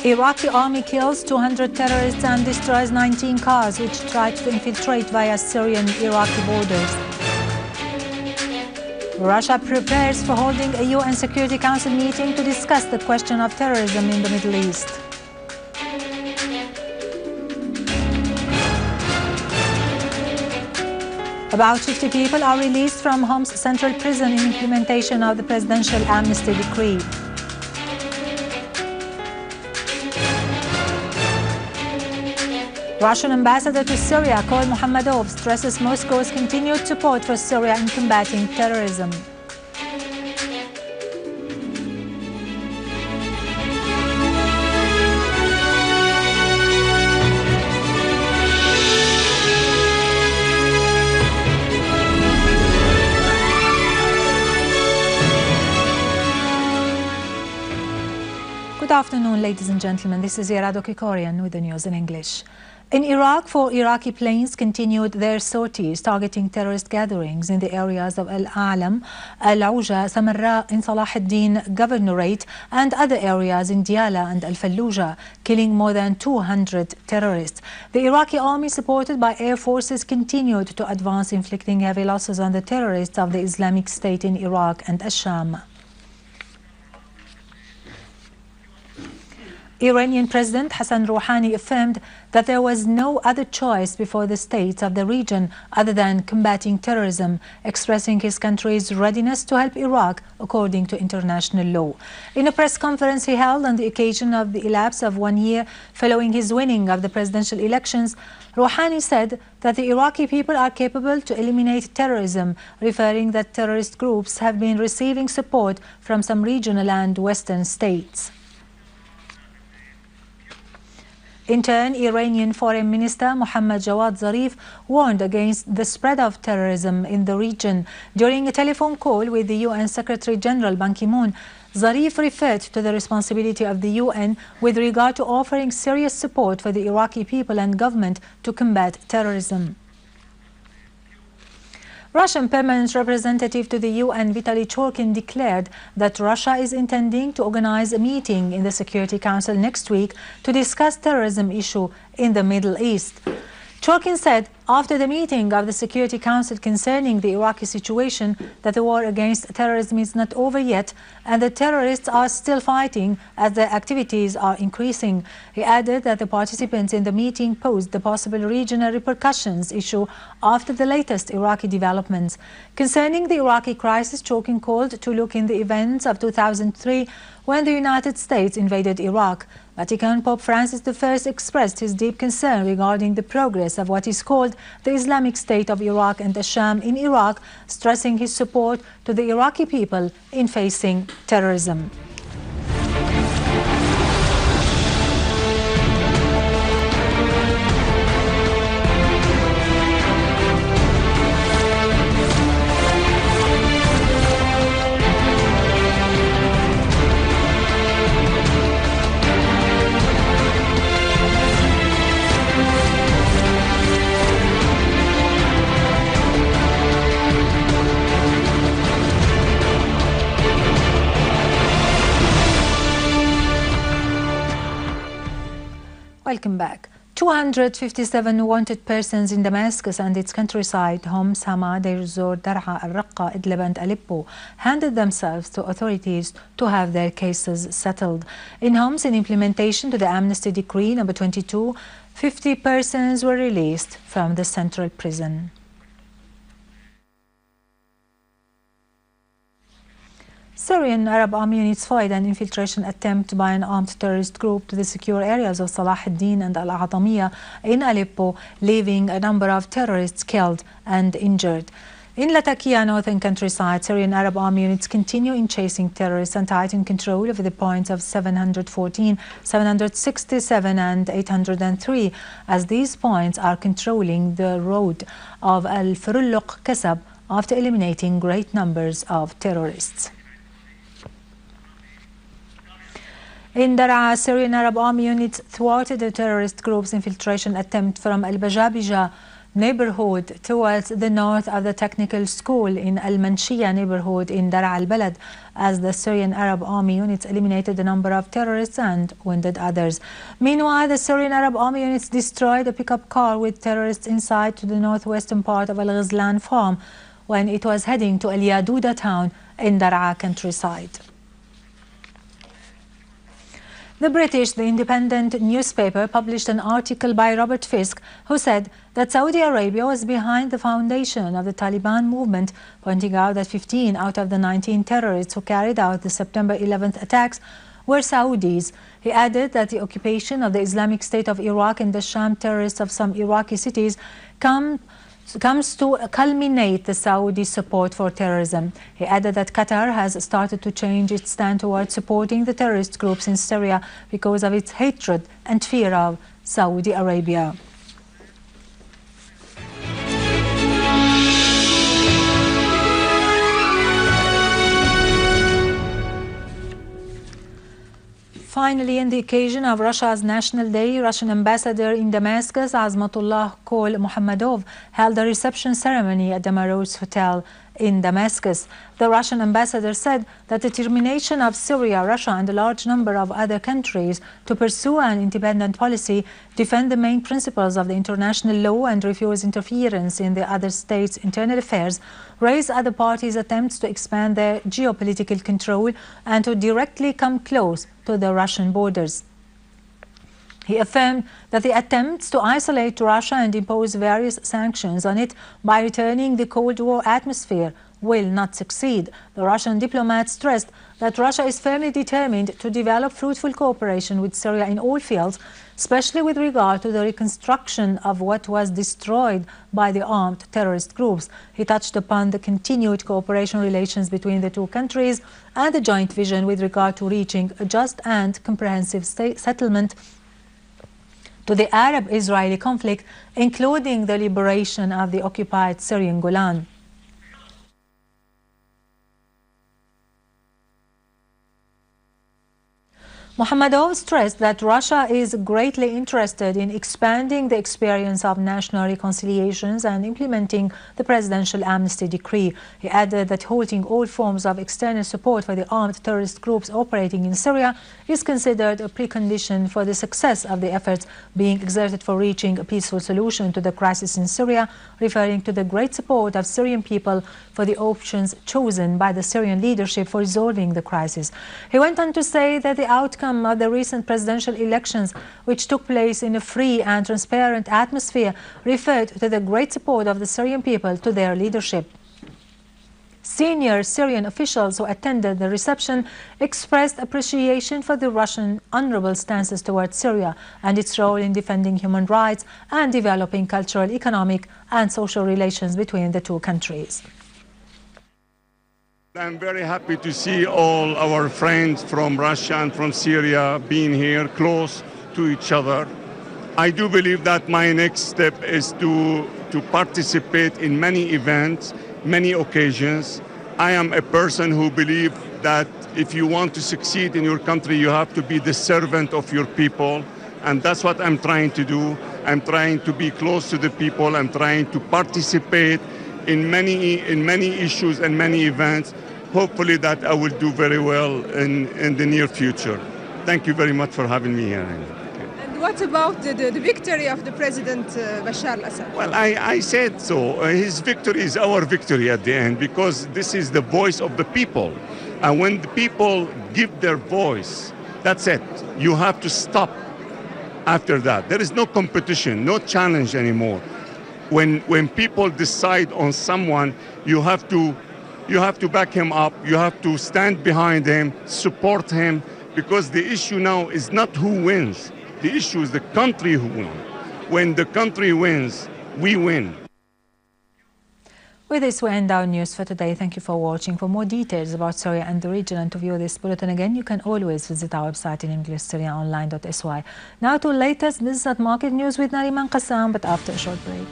Iraqi army kills 200 terrorists and destroys 19 cars which tried to infiltrate via Syrian Iraqi borders. Russia prepares for holding a UN Security Council meeting to discuss the question of terrorism in the Middle East. About 50 people are released from Hom's central prison in implementation of the presidential amnesty decree. Russian ambassador to Syria, Kol Mohammadov, stresses Moscow's continued support for Syria in combating terrorism. Good afternoon, ladies and gentlemen. This is Irado Kikorian with the news in English. In Iraq, 4 Iraqi planes continued their sorties targeting terrorist gatherings in the areas of Al-Alam, Al-Auja, Samarra in Salah ad-Din Governorate and other areas in Diyala and Al-Fallujah, killing more than 200 terrorists. The Iraqi army, supported by air forces, continued to advance, inflicting heavy losses on the terrorists of the Islamic State in Iraq and Ash-Sham. Iranian President Hassan Rouhani affirmed that there was no other choice before the states of the region other than combating terrorism, expressing his country's readiness to help Iraq according to international law. In a press conference he held on the occasion of the elapse of 1 year following his winning of the presidential elections, Rouhani said that the Iraqi people are capable to eliminate terrorism, referring that terrorist groups have been receiving support from some regional and western states. In turn, Iranian Foreign Minister Mohammad Jawad Zarif warned against the spread of terrorism in the region. During a telephone call with the UN Secretary General Ban Ki-moon, Zarif referred to the responsibility of the UN with regard to offering serious support for the Iraqi people and government to combat terrorism. Russian permanent representative to the UN, Vitaly Churkin, declared that Russia is intending to organize a meeting in the Security Council next week to discuss terrorism issue in the Middle East. Churkin said after the meeting of the Security Council concerning the Iraqi situation that the war against terrorism is not over yet and the terrorists are still fighting as their activities are increasing. He added that the participants in the meeting posed the possible regional repercussions issue after the latest Iraqi developments. Concerning the Iraqi crisis, Churkin called to look in the events of 2003 when the United States invaded Iraq. Vatican Pope Francis I expressed his deep concern regarding the progress of what is called the Islamic State of Iraq and Ash-Sham in Iraq, stressing his support to the Iraqi people in facing terrorism. Welcome back. 257 wanted persons in Damascus and its countryside, Homs, Hama, Deir Zor, Daraa, Al-Raqqa, Idlib and Aleppo, handed themselves to authorities to have their cases settled. In Homs, in implementation to the Amnesty Decree number 22, 50 persons were released from the central prison. Syrian Arab Army units foiled an infiltration attempt by an armed terrorist group to the secure areas of Salah ad-Din and Al-A'tamiyya in Aleppo, leaving a number of terrorists killed and injured. In Lattakia northern countryside, Syrian Arab Army units continue in chasing terrorists and tighten control over the points of 714, 767 and 803, as these points are controlling the road of Al-Furulluq Kasab after eliminating great numbers of terrorists. In Daraa, Syrian Arab Army units thwarted the terrorist group's infiltration attempt from Al-Bajabija neighborhood towards the north of the technical school in Al-Manshiyah neighborhood in Daraa al-Balad, as the Syrian Arab Army units eliminated a number of terrorists and wounded others. Meanwhile, the Syrian Arab Army units destroyed a pickup car with terrorists inside to the northwestern part of Al-Ghazlan farm when it was heading to Al-Yaduda town in Daraa countryside. The Independent newspaper published an article by Robert Fisk, who said that Saudi Arabia was behind the foundation of the Taliban movement, pointing out that 15 out of the 19 terrorists who carried out the September 11th attacks were Saudis. He added that the occupation of the Islamic State of Iraq and the Sham terrorists of some Iraqi cities comes to culminate the Saudi support for terrorism. He added that Qatar has started to change its stand towards supporting the terrorist groups in Syria because of its hatred and fear of Saudi Arabia. Finally, on the occasion of Russia's National Day, Russian ambassador in Damascus, Azmatullah Kol Muhammadov, held a reception ceremony at the Maroz Hotel in Damascus. The Russian ambassador said that the determination of Syria, Russia and a large number of other countries to pursue an independent policy, defend the main principles of the international law and refuse interference in the other states' internal affairs, raise other parties' attempts to expand their geopolitical control and to directly come close to the Russian borders. He affirmed that the attempts to isolate Russia and impose various sanctions on it by returning the Cold War atmosphere will not succeed. The Russian diplomat stressed that Russia is firmly determined to develop fruitful cooperation with Syria in all fields, especially with regard to the reconstruction of what was destroyed by the armed terrorist groups. He touched upon the continued cooperation relations between the two countries and the joint vision with regard to reaching a just and comprehensive settlement to the Arab-Israeli conflict, including the liberation of the occupied Syrian Golan. Muhammadov stressed that Russia is greatly interested in expanding the experience of national reconciliations and implementing the presidential amnesty decree. He added that halting all forms of external support for the armed terrorist groups operating in Syria is considered a precondition for the success of the efforts being exerted for reaching a peaceful solution to the crisis in Syria, referring to the great support of Syrian people for the options chosen by the Syrian leadership for resolving the crisis. He went on to say that the outcome of the recent presidential elections, which took place in a free and transparent atmosphere, referred to the great support of the Syrian people to their leadership. Senior Syrian officials who attended the reception expressed appreciation for the Russian honorable stances towards Syria and its role in defending human rights and developing cultural, economic and social relations between the two countries. I'm very happy to see all our friends from Russia and from Syria being here close to each other. I do believe that my next step is to participate in many events, many occasions. I am a person who believes that if you want to succeed in your country, you have to be the servant of your people. And that's what I'm trying to do. I'm trying to be close to the people. I'm trying to participate in many issues and many events. Hopefully that I will do very well in the near future. Thank you very much for having me here. And what about the victory of the President Bashar al-Assad? Well, I said so. His victory is our victory at the end, because this is the voice of the people. And when the people give their voice, that's it. You have to stop after that. There is no competition, no challenge anymore. When people decide on someone, you have to back him up, you have to stand behind him, support him, because the issue now is not who wins. The issue is the country who wins. When the country wins, we win. With this, we end our news for today. Thank you for watching. For more details about Syria and the region and to view this bulletin again, you can always visit our website in English, syriaonline.sy. Now to latest business and market news with Nariman Qassam, but after a short break.